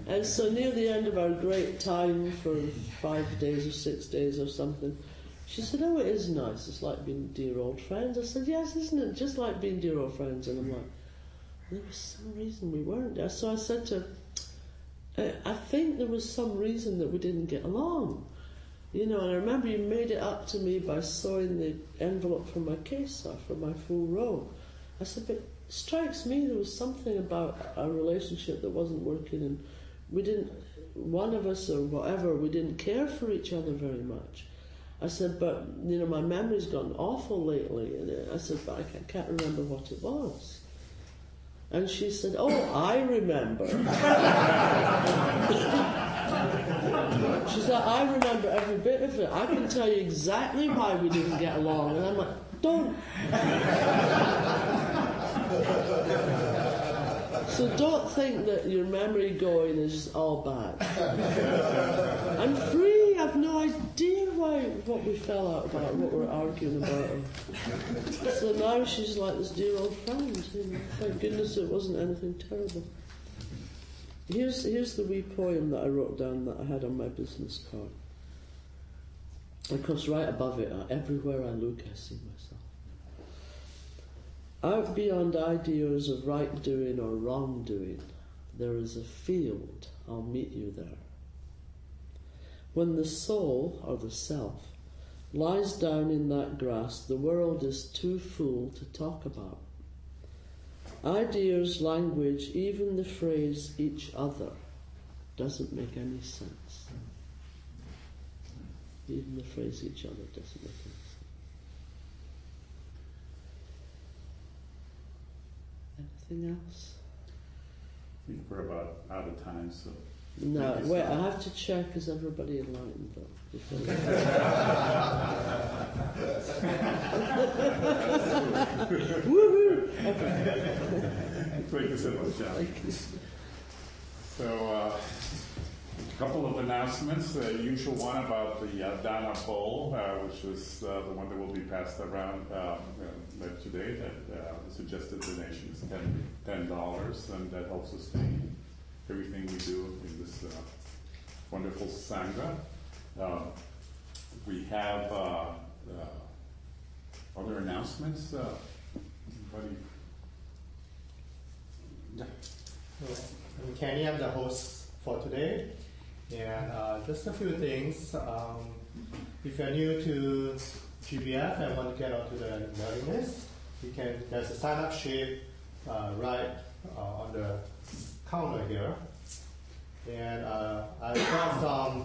And so near the end of our great time for 5 days or 6 days or something, she said, "Oh, it is nice. It's like being dear old friends." I said, "Yes, isn't it? Just like being dear old friends." And I'm like, there was some reason we weren't there. So I said to her, I think there was some reason that we didn't get along. You know, and I remember you made it up to me by sewing the envelope for my case off, for my full robe. I said, but it strikes me there was something about our relationship that wasn't working, and we didn't, one of us or whatever, we didn't care for each other very much. I said, but, you know, my memory's gotten awful lately. And I said, but I can't remember what it was. And she said, "Oh, I remember." She said, "I remember every bit of it. I can tell you exactly why we didn't get along." And I'm like, don't. So don't think that your memory going is all bad. I'm free. I've no idea what we fell out about, what we're arguing about. So now she's like this dear old friend. You know. Thank goodness it wasn't anything terrible. Here's the wee poem that I wrote down that I had on my business card. Of course, right above it, everywhere I look, I see myself. Out beyond ideas of right doing or wrong doing, there is a field. I'll meet you there. When the soul, or the self, lies down in that grass, the world is too full to talk about. Ideas, language, even the phrase each other doesn't make any sense. Even the phrase each other doesn't make any sense. Anything else? I think we're about out of time, so... No, wait, I have to check, is everybody enlightened though? Woohoo! Okay. Thank you so much, John. So, a couple of announcements. The usual one about the Dana Bowl, which was the one that will be passed around today. That the suggested donation is $10, and that helps sustain everything we do in this wonderful Sangha. We have other announcements. Anybody? I'm Kenny, I'm the host for today. And just a few things. If you're new to GBF and want to get onto the mailing list, there's a sign-up sheet right on the counter here. And I got some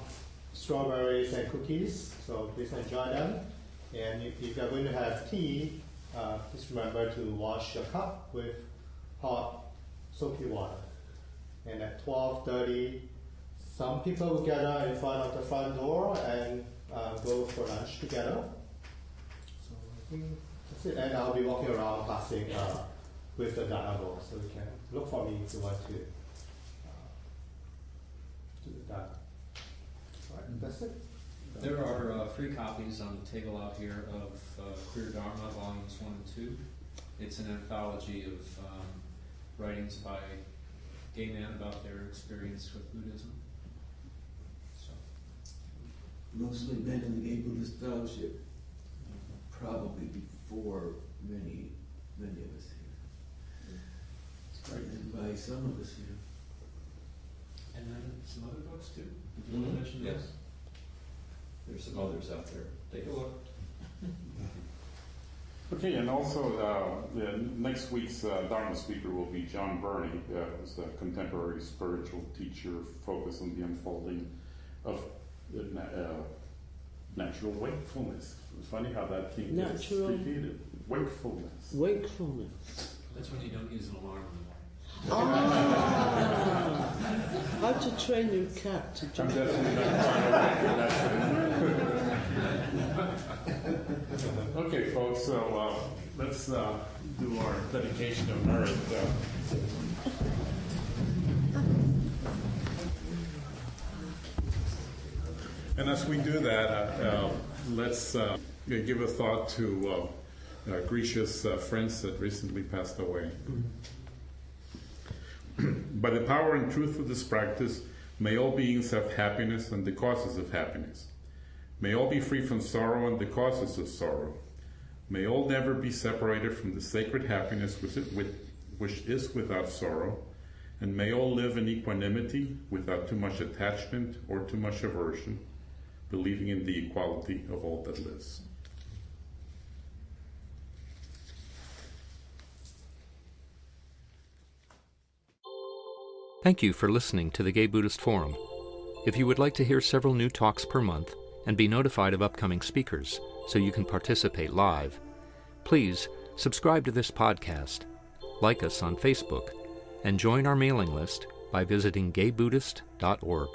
strawberries and cookies, so please enjoy them. And if you're going to have tea, please remember to wash your cup with hot, soapy water. And at 12:30, some people will gather in front of the front door and go for lunch together. So I think that's it. And I'll be walking around passing with the Dana bowl, so you can look for me if you want to do that. Right, that's it. There are free copies on the table out here of Queer Dharma, Volumes 1 and 2. It's an anthology of writings by gay men about their experience with Buddhism. So, mostly men in the Gay Buddhist Fellowship, probably before many of us here. And by some of us here. and then some other books too. Did you want to mention those? Yes. There's some others out there. Take a look. Okay, and also next week's Dharma speaker will be John Burney, who's a contemporary spiritual teacher focused on the unfolding of natural wakefulness. It's funny how that thing gets repeated. Wakefulness. Wakefulness. That's when you don't use an alarm in the morning. How to train your cat to jump. I'm definitely not trying to wake Okay, folks, so let's do our dedication of merit. And as we do that, let's give a thought to Grisha's friends that recently passed away. By the power and truth of this practice, may all beings have happiness and the causes of happiness. May all be free from sorrow and the causes of sorrow. May all never be separated from the sacred happiness which is without sorrow. And may all live in equanimity without too much attachment or too much aversion, believing in the equality of all that lives. Thank you for listening to the Gay Buddhist Forum. If you would like to hear several new talks per month and be notified of upcoming speakers so you can participate live, please subscribe to this podcast, like us on Facebook, and join our mailing list by visiting gaybuddhist.org.